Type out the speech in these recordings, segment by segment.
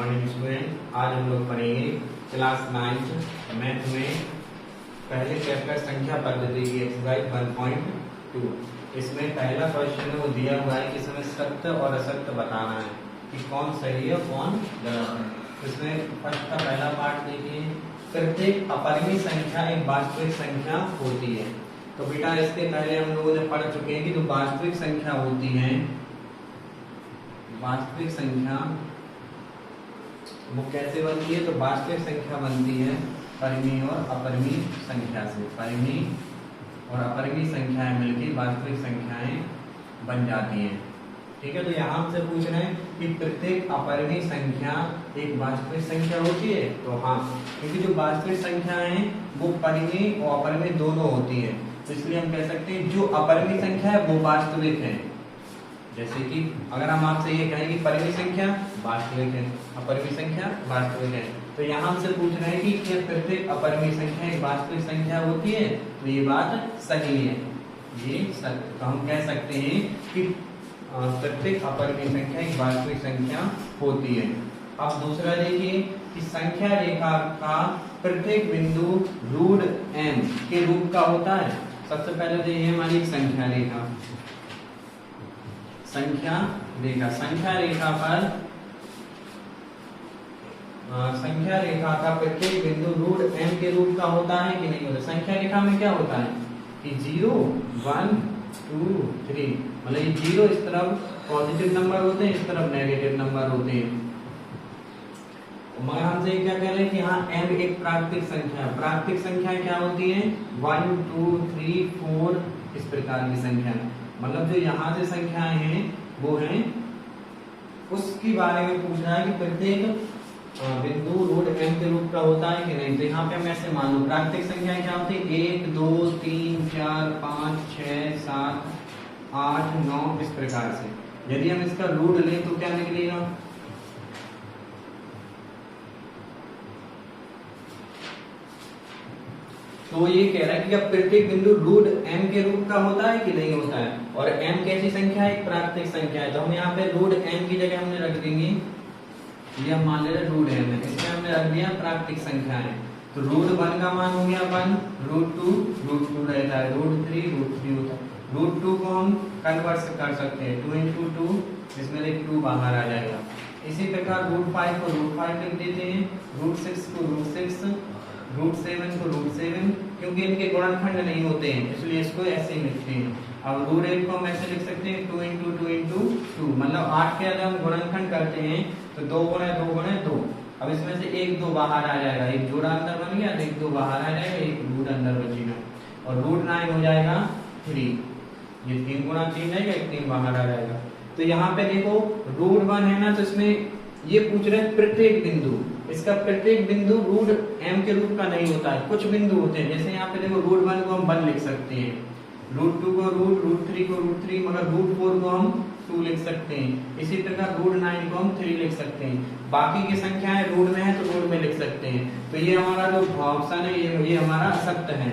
Morning student. आज हम लोग पढ़ेंगे क्लास 9 मैथ में पहले चैप्टर संख्या पद्धति की एक्सरसाइज 1.2। इसमें पहला क्वेश्चन है वो दिया हुआ है कि इसमें सत्य और असत्य बताना है कि कौन सही है कौन गलत है। इसमें फर्स्ट का पहला पार्ट देखिए, प्रत्येक अपरिमेय संख्या एक वास्तविक संख्या होती है। तो बेटा इसके पहले हम लोगों ने पढ़ चुके हैं कि जो वास्तविक संख्या होती है, वास्तविक संख्या वो कैसे बनती है। तो वास्तविक संख्या बनती है परिमेय और अपरिमेय संख्या से। परिमेय और अपरिमेय संख्याएं मिलकर वास्तविक संख्याएं बन जाती हैं। ठीक है, तो यहाँ हमसे पूछ रहे हैं कि प्रत्येक अपरिमेय संख्या एक वास्तविक संख्या होती है। तो हाँ, क्योंकि जो वास्तविक संख्या है वो परिमेय और अपरिमेय दोनों होती है, तो इसलिए हम कह सकते हैं जो अपरिमेय संख्या है वो वास्तविक है। जैसे कि अगर हम आपसे ये कहें कि परिमेय संख्या वास्तविक है, अपरिमेय संख्या वास्तविक है, तो यहाँ हमसे पूछ रहे हैं कि क्या प्रत्येक अपरिमेय संख्या एक वास्तविक संख्या होती है। तो ये बात सही है, ये सत्य। तो हम कह सकते हैं कि प्रत्येक अपरिमेय संख्या एक वास्तविक संख्या होती है। अब दूसरा देखिए कि संख्या रेखा का प्रत्येक बिंदु रूट m के रूप का होता है। सबसे पहले तो ये हमारी एक संख्या रेखा, संख्या रेखा, संख्या रेखा पर संख्या रेखा का प्रत्येक बिंदु रूट m के रूप का होता है कि नहीं होता। संख्या रेखा में क्या होता है कि 0 1 2 3, मतलब ये 0 इस तरफ पॉजिटिव नंबर होते हैं, इस तरफ नेगेटिव नंबर होते हैं। मगर हमसे क्या कह रहे हैं कि यहाँ m एक प्राकृतिक संख्या है। प्राकृतिक संख्या क्या होती है 1 2 3 4 इस प्रकार की संख्या, मतलब जो यहाँ से संख्याएं हैं वो हैं उसके बारे में पूछ रहा है कि प्रत्येक बिंदु रूट m के रूप का होता है कि नहीं। तो यहाँ पे हम ऐसे मान लो प्राकृतिक संख्याएं क्या होती है 1 2 3 4 5 6 7 8 9 इस प्रकार से। यदि हम इसका रूट लें तो क्या निकलेगा, तो ये कह रहा है कि क्या प्रत्येक बिंदु रूट m के रूप का होता है कि नहीं होता है। और m कैसी संख्या है, एक प्राकृतिक संख्या है। तो हम यहाँ पे रूट m की जगह हमने रख देंगे, ये हम मान ले रहे रूट m है, इसमें हमने रख दिया प्राकृतिक संख्या है। तो रूट 1 का मान हो गया 1, रूट 2 रहता है, रूट 3 होता है। रूट 2 को हम कन्वर्ट कर सकते हैं 2 into 2, इसमें एक 2 बाहर आ जाएगा। इसी प्रकार रूट 5 को रूट 5 लिख देते हैं, रूट 6 को रूट 6, रूट 7 को रूट 7, क्योंकि इनके गुणनखंड नहीं होते हैं इसलिए इसको ऐसे ही लिखते हैं। अब रूट 8 को हम ऐसे लिख सकते हैं 2 into 2 into 2, मतलब 8 के अगर हम गुणनखंड करते हैं तो 2 गुणे 2 गुणे 2। अब इसमें से 1 2 बाहर आ जाएगा, एक जोड़ा अंदर बन गया, 1 2 बाहर आ जाएगा, एक रूट अंदर बचेगा और रूट 9 हो जाएगा 3। ये 3 गुणा 3 जाएगा, एक 3 बाहर आ जाएगा। तो यहाँ पे देखो रूट 1 है ना, तो इसमें ये पूछ रहे हैं प्रत्येक बिंदु, इसका प्रत्येक बिंदु रूट m के रूप का नहीं होता है। कुछ बिंदु होते हैं, जैसे यहाँ पे देखो रूट 1 को हम 1 लिख सकते हैं, रूट 2 को रूट 3 को रूट 3, मगर रूट 4 को हम 2 लिख सकते हैं। इसी प्रकार रूट 9 को हम 3 लिख सकते हैं। बाकी की संख्याएं रूट में है तो रूट में लिख सकते हैं। तो ये हमारा जो ऑप्शन है ये हमारा असत्य है।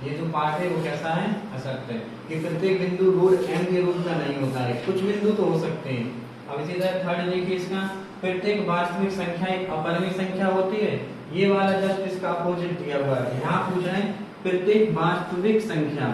ये जो पार्ट है वो कैसा है, असत्य है कि प्रत्येक बिंदु रूट m के रूप का नहीं होता है। कुछ बिंदु तो हो सकते हैं। अब इसी तरह थर्ड देखिए, इसका प्रत्येक वास्तविक संख्या एक अपरिमेय संख्या होती है। ये वाला जस्ट इसका अपोजिट दिया हुआ है। यहाँ पूछ रहे हैं प्रत्येक वास्तविक संख्या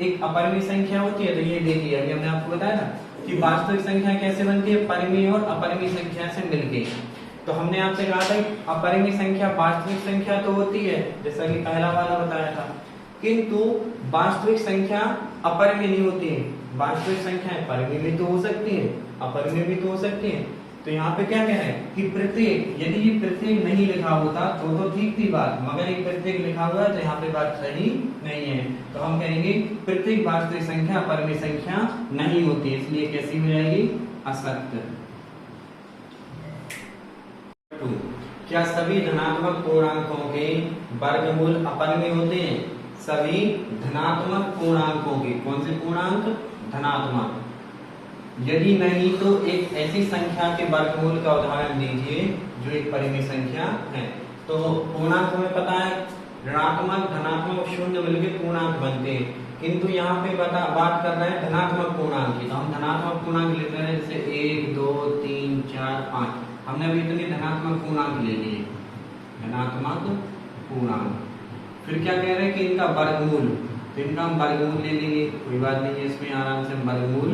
एक अपरिमेय संख्या होती है। तो ये देखिए अभी हमने आपको बताया था कि वास्तविक संख्या कैसे बनती है, परिमेय और अपरिमेय संख्या से मिलके। तो हमने आपसे कहा था अपरिमेय संख्या वास्तविक संख्या तो होती है, जैसा कि पहला वाला बताया था, किंतु वास्तविक संख्या अपरिमेय नहीं होती है। वास्तविक संख्याएं परिमेय भी तो हो सकती है, अपरिमेय भी तो हो सकती है। तो यहाँ पे क्या कह रहे हैं कि प्रत्येक, यदि ये प्रत्येक नहीं लिखा होता तो ठीक थी बात, मगर ये प्रत्येक लिखा हुआ है तो यहाँ पे बात सही नहीं है। तो हम कहेंगे प्रत्येक वास्तविक संख्या अपरिमेय संख्या नहीं होती, इसलिए कैसी हो जाएगी, असत्य। क्या सभी धनात्मक पूर्णांकों के वर्गमूल अपरिमेय होते हैं। सभी धनात्मक पूर्णांकों के, कौन से पूर्णांक, धनात्मक। यदि नहीं तो एक ऐसी संख्या के वर्गमूल का उदाहरण दीजिए जो एक परिमेय संख्या है। तो पूर्णांक हमें पता है ऋणात्मक धनात्मक शून्य मिलकर पूर्णांक बनते हैं। किंतु यहाँ पे बात कर रहे हैं धनात्मक पूर्णांक की, तो हम धनात्मक पूर्णांक लिख रहे हैं, जैसे 1 2 3 4 5, हमने अभी इतने धनात्मक पूर्णांक ले लिए, धनात्मक पूर्णांक। फिर क्या कह रहे हैं कि इनका वर्गमूल, तो इनका हम वर्गमूल ले लेंगे, कोई बात नहीं है, इसमें आराम से हम वर्गमूल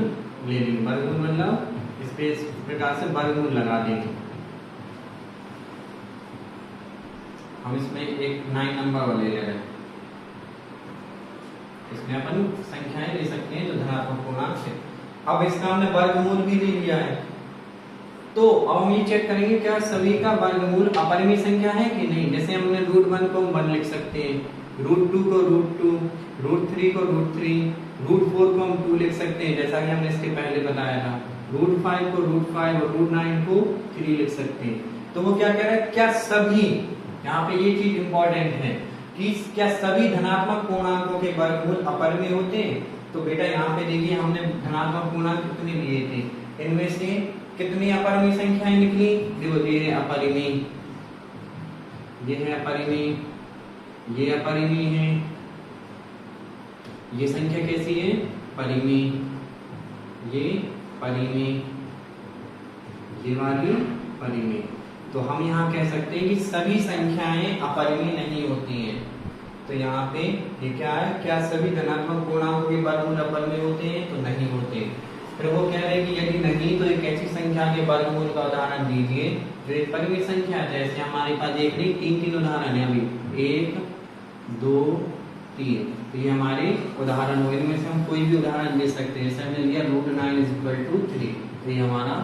ले लेंगे। वर्गमूल मतलब इस पे इस प्रकार से वर्गमूल लगा देंगे। हम इसमें एक 9 नंबर वाले ले रहे हैं, इसमें अपन संख्याएं ले सकते हैं जो धनात्मक पूर्णांक से। अब इसका हमने वर्गमूल भी ले लिया है, तो अब हम ये चेक करेंगे क्या सभी का वर्गमूल अपरिमेय संख्या है कि नहीं। जैसे हमने √1 को 1 लिख सकते हैं, √2 को √2, √3 को √3, √4 को हम 2 लिख सकते हैं, जैसा कि हमने इसके पहले बताया था, √5 को √5 और √9 को 3 लिख सकते हैं। तो वो क्या कह रहा है, क्या सभी, यहाँ पे ये चीज इंपॉर्टेंट है कि क्या सभी धनात्मक पूर्णांकों के वर्गमूल अपरिमेय होते हैं। तो बेटा यहाँ पे देखिए हमने धनात्मक पूर्णांक कितने लिए थे, इनमें से कितनी अपरिमेय संख्याएं निकली, देखो ये है अपरिमेय, ये है अपरिमेय, ये अपरिमेय है, ये संख्या कैसी है, परिमेय, ये परिमेय, ये वाली परिमेय। तो हम यहाँ कह सकते हैं कि सभी संख्याएं अपरिमेय नहीं होती हैं। तो यहाँ पे ये क्या है, क्या सभी धनात्मक पूर्णांकों के वर्गमूल अपरिमेय होते हैं, तो नहीं होते। फिर वो कह रहे हैं कि यदि नहीं तो एक ऐसी संख्या के वर्गमूल का उदाहरण दीजिए जो एक परिमेय संख्या है। जैसे हमारे पास देख रही 3 उदाहरण है अभी, 1 2 3, तो ये हमारे उदाहरण हो, इनमें से हम कोई भी उदाहरण ले सकते हैं। जैसे हमने लिया √9 = 3, तो ये हमारा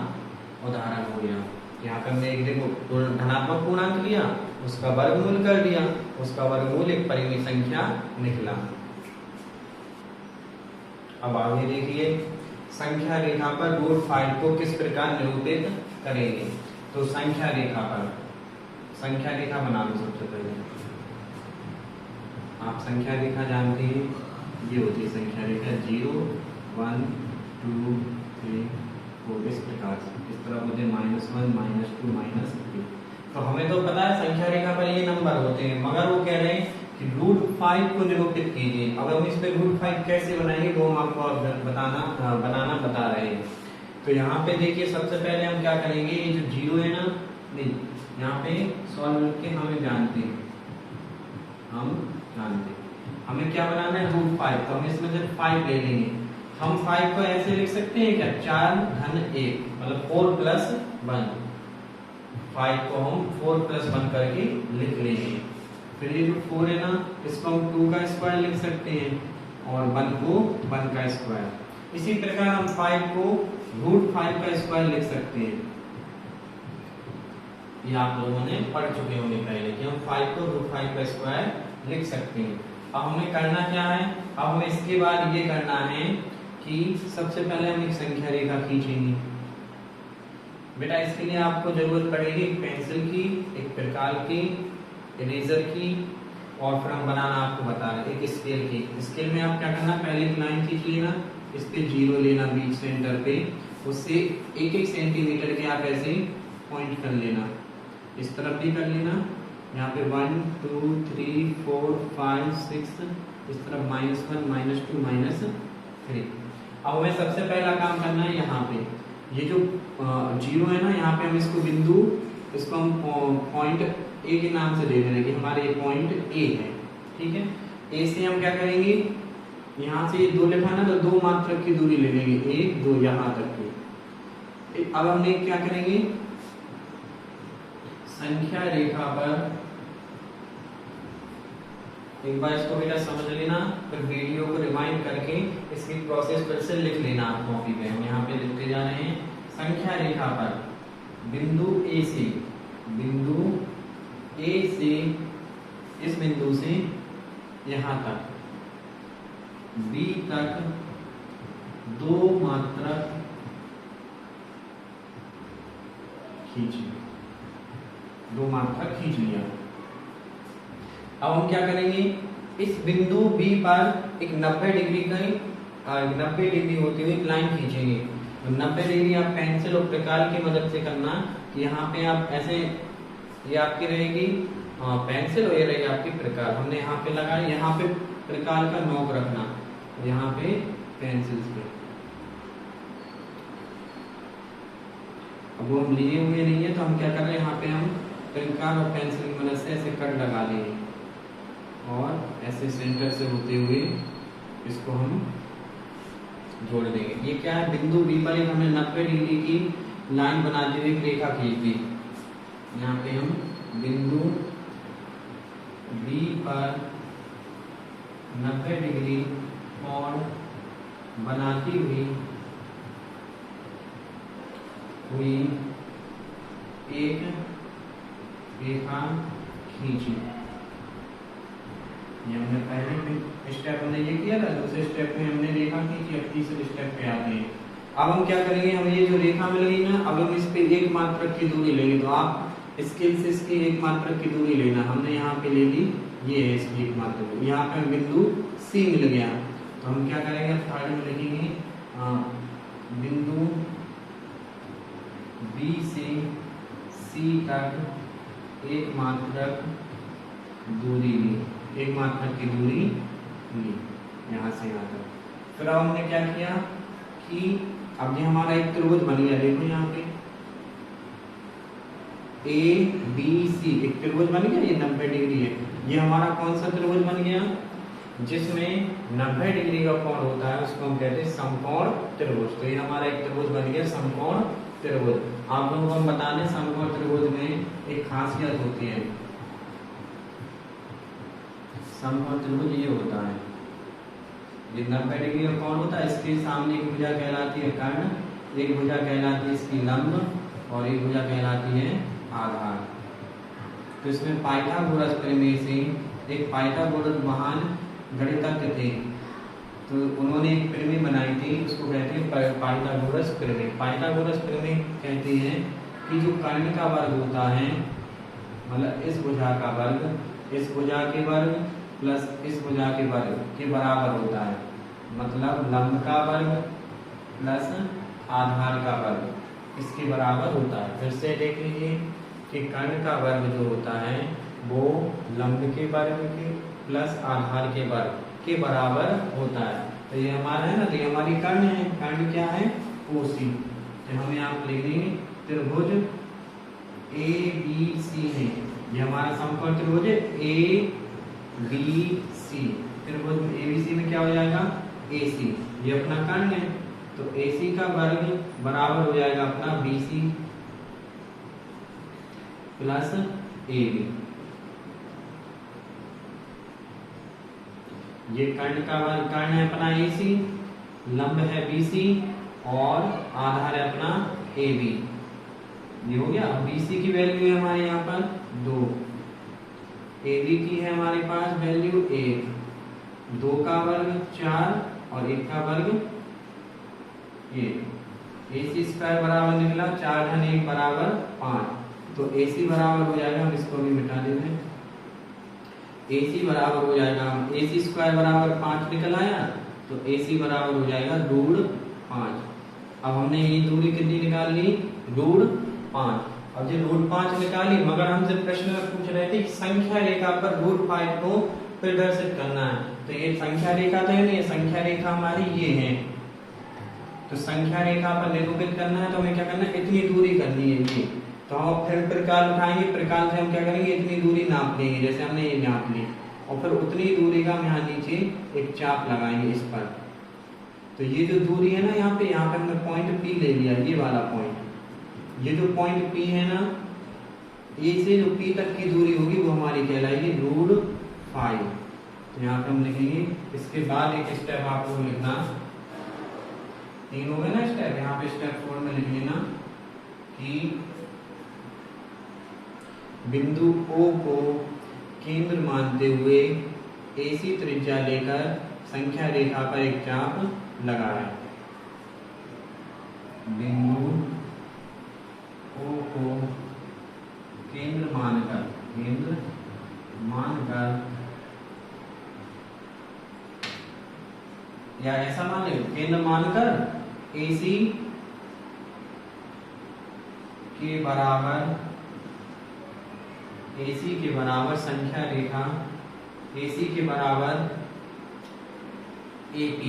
उदाहरण हो गया। यहाँ पे हमने एक देखो धनात्मक पूर्णांक लिया, उसका वर्गमूल कर दिया, उसका वर्गमूल एक परिमेय संख्या निकला। अब आगे देखिए संख्या रेखा पर √5 को किस प्रकार निरूपित करेंगे। तो संख्या रेखा पर, संख्या रेखा बना लो सबसे पहले। आप संख्या रेखा जानते हैं, ये होती है संख्या रेखा, 0 1 2 3 4, इस प्रकार से, इस तरह मुझे -1 -2 -3। तो हमें तो पता है संख्या रेखा पर ये नंबर होते हैं, मगर वो कह रहे हैं कि √5 को निरूपित कीजिए। अब हम इस पे √5 कैसे बनाएंगे वो हम आपको बनाना बता रहे हैं। तो यहाँ पे देखिए सबसे पहले हम क्या करेंगे, ये जो 0 है ना, नहीं यहाँ पे सॉल्व करके हमें जानते हैं, हमें क्या बनाना है, √5, तो हम इसमें से 5 ले लेंगे। हम 5 को ऐसे लिख सकते हैं क्या, 4 धन 1 मतलब 4 + 1, 5 को हम 4 + 1 करके लिख लेंगे। फिर ये जो 4 है ना, इसको हम 2 का स्क्वायर लिख सकते हैं और 1 को 1 का स्क्वायर। इसी प्रकार हम 5 को √5 का स्क्वायर लिख सकते हैं। ये आप लोगों ने पढ़ चुके होंगे पहले कि हम 5 को √5 का स्क्वायर लिख सकते हैं। अब हमें करना क्या है, अब हमें इसके बाद ये करना है कि सबसे पहले हम एक संख्या रेखा खींचेंगे। बेटा इसके लिए आपको जरूरत पड़ेगी एक पेंसिल की, एक प्रकार की, इरेजर की, और फिर हम बनाना आपको बता रहे एक स्केल की। स्केल में आप क्या करना, पहले एक लाइन खींच लेना, इस पे 0 लेना बीच सेंटर पे, उससे 1-1 सेंटीमीटर के आप ऐसे पॉइंट कर लेना, इस तरफ भी कर लेना, यहाँ पे 1 2 3 4 5 6, इस तरफ -1 -2 -3। अब हमें सबसे पहला काम करना है, यहाँ पे ये जो 0 है ना, यहाँ पे हम इसको बिंदु, इसको हम पॉइंट ए के नाम से दे देंगे कि हमारे ये पॉइंट ए है, ठीक है। ए से हम क्या करेंगे, यहाँ से 2 लिखा ना, तो 2 मात्रक की दूरी ले लेंगे, 1 2 यहाँ तक की। अब हमने क्या करेंगे, संख्या रेखा पर एक बार इसको बेटा समझ लेना, फिर वीडियो को रिवाइंड करके इसकी प्रोसेस फिर से लिख लेना आप कॉपी पे। हम यहाँ पे लिखते जा रहे हैं, संख्या रेखा पर बिंदु ए से, इस बिंदु से यहाँ तक बी तक 2 मात्रक खींचिए, 2 मात्रक खींच लिया। अब हम क्या करेंगे, इस बिंदु बी पर एक 90 डिग्री होती हुई एक लाइन खींचेंगे। तो 90 डिग्री आप पेंसिल और प्रकार की मदद से करना कि यहाँ पे आप ऐसे, ये आपकी रहेगी पेंसिल और ये रहेगी आपकी प्रकार। हमने यहाँ पे लगाया, यहाँ पे प्रकार का नोक रखना, यहाँ पे पेंसिल पे। अब वो हम लिए हुए नहीं है तो हम क्या कर रहे हैं, यहाँ पे हम पेन कार्ड और पेंसिल की मदद से ऐसे कट लगा लेंगे और ऐसे सेंटर से होते हुए इसको हम जोड़ देंगे। ये क्या है, बिंदु बी पर एक हमने 90 डिग्री की लाइन बनाते हुए एक रेखा खींच दी। यहाँ पे हम बिंदु बी पर 90 डिग्री कोण बनाती हुई एक रेखा खींची। ये हमने पहले स्टेप हमने ये किया था, दूसरे स्टेप में हमने रेखा खींची, अब तीसरे स्टेप पे आते हैं। अब हम क्या करेंगे, हम ये जो रेखा मिल गई ना, अब हम इस पे एक मात्रक की दूरी लेंगे। तो आप स्केल से इसकी एक मात्रक की दूरी लेना। हमने यहाँ पे ले ली, ये है इसकी एक मात्रक। यहाँ पे बिंदु सी मिल गया, तो हम क्या करेंगे, थर्ड में लिखेंगे बिंदु बी से सी तक एक मात्रक दूरी ली, एक मात्रक की दूरी ली यहाँ से यहाँ तक। फिर अब हमने क्या किया कि अब ये हमारा एक त्रिभुज बन गया। देखो यहाँ पे ए बी सी एक त्रिभुज बन गया, ये 90 डिग्री है। ये हमारा कौन सा त्रिभुज बन गया, जिसमें 90 डिग्री का कोण होता है उसको हम कहते हैं समकोण त्रिभुज। तो ये हमारा एक त्रिभुज बन गया समकोण त्रिभुज। आप लोगों को हम बता दें, समकोण त्रिभुज में एक खासियत होती है। समकोण त्रिभुज ये होता है, ये 90 डिग्री का कोण होता है। इसके सामने एक भुजा कहलाती है कर्ण, एक भुजा कहलाती है इसकी लंब और एक भुजा कहलाती है आधार। तो इसमें पाइथागोरस प्रमेय से, एक पाइथागोरस महान गणितज्ञ थे, तो उन्होंने एक प्रमेय बनाई थी, उसको कहते हैं पाइथागोरस प्रमेय। पाइथागोरस प्रमेय कहते हैं कि जो कर्ण का वर्ग होता है, मतलब इस भुजा का वर्ग इस भुजा के वर्ग प्लस इस भुजा के वर्ग के बराबर होता है। मतलब लंब का वर्ग प्लस आधार का वर्ग इसके बराबर होता है। फिर से देख लीजिए कि कर्ण का वर्ग जो होता है वो लंब के वर्ग के प्लस आधार के वर्ग के बराबर होता है। तो ये हमारा है ना, तो ये हमारी कर्ण है। कर्ण क्या है, ओसी। तो हम यहाँ पर लिख देंगे त्रिभुज ए बी सी है, ये हमारा समकोण त्रिभुज है ए बी सी। त्रिभुज ए बी सी में क्या हो जाएगा, ए सी, ये अपना कर्ण है। तो ए सी का वर्ग बराबर हो जाएगा अपना b c plus a b. ये कर्ण का वर्ग, कर्ण है अपना ए सी, लंब है बी सी और आधार है अपना ए बी। ये हो गया। बी सी की वैल्यू है हमारे यहाँ पर 2, ए बी की है हमारे पास वैल्यू 1, 2 का वर्ग 4 और 1 का वर्ग ये। ए सी स्क्वायर बराबर निकला 4 घन 1 बराबर 5। तो ए सी बराबर हो जाएगा, हम इसको भी मिटा देते हैं, ए सी बराबर हो जाएगा, ए सी स्क्वायर बराबर 5 निकल आया, तो ए सी बराबर हो जाएगा √5। अब हमने ये दूरी कितनी निकाल ली, √5। अब ये √5 निकाली, मगर हमसे प्रश्न में पूछ रहे थे कि संख्या रेखा पर √5 को प्रदर्शित करना है। तो ये संख्या रेखा तो है नहीं, संख्या रेखा हमारी ये है। तो संख्या रेखा पर निरूपित करना है तो हमें क्या करना है, इतनी दूरी करनी है ये। तो हम फिर प्रकाल उठाएंगे, प्रकाल से हम क्या करेंगे, इतनी दूरी नाप लेंगे, जैसे हमने ये नाप ली, और फिर उतनी दूरी का हम यहाँ नीचे एक चाप लगाएंगे इस पर। तो ये जो दूरी है ना, यहाँ पे हमने पॉइंट पी ले लिया, ये वाला पॉइंट। ये जो पॉइंट पी है ना, ए से जो पी तक की दूरी होगी वो हमारी कहलाएगी √5। तो यहाँ पे हम लिखेंगे। इसके बाद एक स्टेप आपको लिखना, 3 हो गए ना स्टेप, यहाँ पे स्टेप 4 में लिख लेना कि बिंदु O को केंद्र मानते हुए AC त्रिज्या लेकर संख्या रेखा पर एक चाप लगाएं। बिंदु O को केंद्र मानकर या ऐसा मान लो, केंद्र मानकर AC के बराबर संख्या रेखा AC के बराबर AP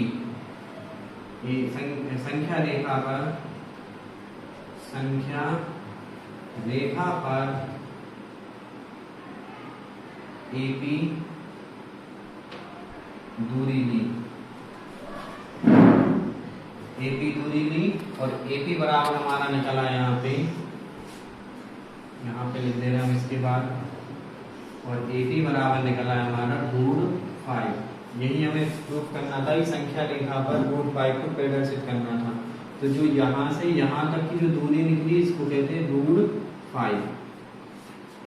संख्या रेखा पर AP दूरी ली, AP दूरी ली और AP बराबर हमारा निकला यहाँ पे लिख दे रहे हैं हम इसके बाद, और AP बराबर निकला है हमारा √5। यही हमें प्रूफ करना था, इस संख्या रेखा पर √5 को प्रदर्शित करना था। तो जो यहाँ से यहाँ तक की जो दूरी निकली इसको कहते हैं √5।